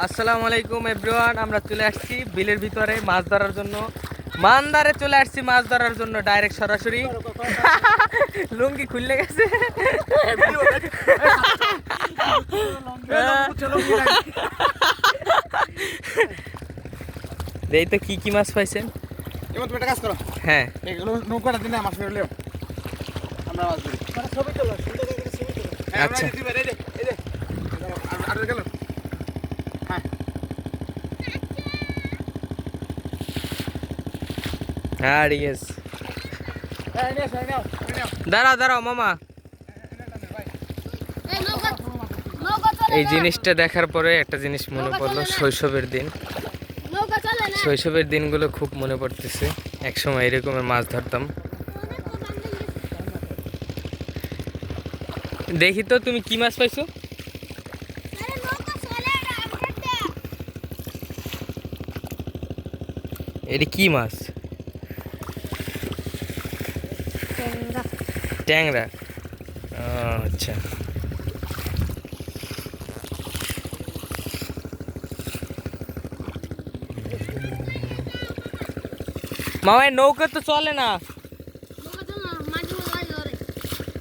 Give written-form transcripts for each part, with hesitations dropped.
আসসালামু আলাইকুম এভরিওয়ান, আমরা চলে আসছি বিলের ভিতরে মাছ ধরার জন্য। মানদারে চলে আসছি মাছ ধরার জন্য, ডাইরেক্ট সরাসরি। লুঙ্গি খুললে গেছে। এই তো কি কি মাছ পাইছেন? এবার তুমি একটা কাজ করো, হ্যাঁ, এগুলো নৌকাটা দিনে মাছ ফেরলেও আমরা মাছ ধরি। ছবি তোলো, সুন্দর করে ছবি তোলো। আচ্ছা। এই যে আর গেল। হ্যাঁ হ্যাঁ, ঠিক আছে। এই নাও দাঁড়াও দাঁড়াও মামা, এই জিনিসটা দেখার পরে একটা জিনিস মনে পড়লো, শৈশবের দিন। শৈশবের দিনগুলো খুব মনে পড়তেছে। একসময় এরকমের মাছ ধরতাম। দেখি তো তুমি কি মাছ পাইছো? এটা কি মাছ? ট্যাংরা। আচ্ছা, মামা নৌকা তো চলে না,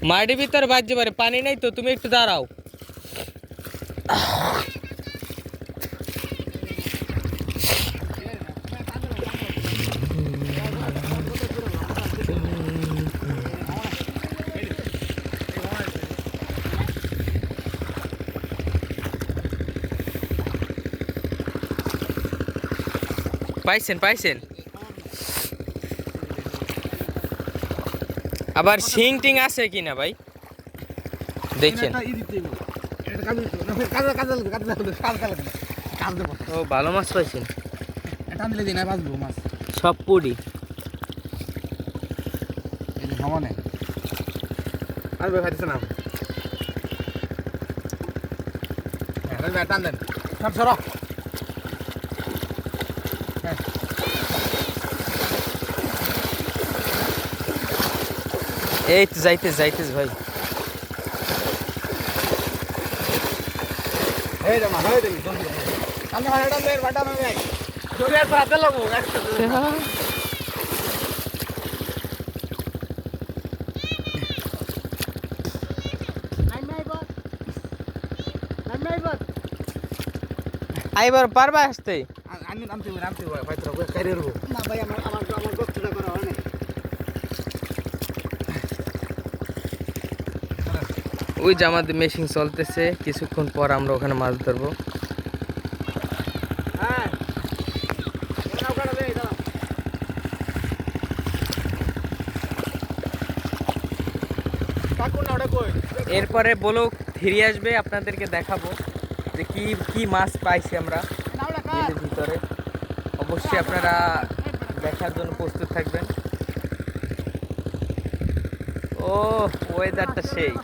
মাটির ভিতরে বাজতে পারে, পানি নেই তো, তুমি একটু দাঁড়াও। পাইছেন পাইছেন? আবার শিং টিং আছে কিনা ভাই দেখছেন? ও, ভালো মাছ পাইছেন। সব পুরি। টান দেন, সরো। এই তো যাইতেস যাইতেস ভাই। এই রে মা, এই রে সামনে মারাটা মের বাটা মে জোরে সাথে লাগবো একসাথে। আইবার পারবা আসতে? আমি নামতে ভাই তোরা কাইরে রবো না ভাই, আমার বক্তব্য করা হয় না। ওই যে আমাদের মেশিন চলতেছে, কিছুক্ষণ পর আমরা ওখানে মাছ ধরবো। হ্যাঁ নৌকাটা দে দাও। কাকু না ওটা কই? এরপরে ব্লগ ফিরে আসবে, আপনাদেরকে দেখাবো যে কি কি মাছ পাইছি আমরা বিলের ভিতরে। অবশ্যই আপনারা দেখার জন্য প্রস্তুত থাকবেন। ও, ওয়েদারটা সেই।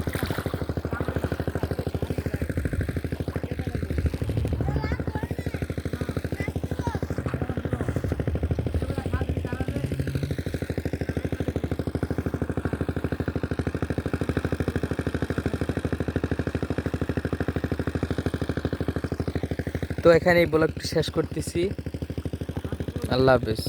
তো এখানে এই ব্লগটি শেষ করতেছি। আল্লাহ হাফেজ।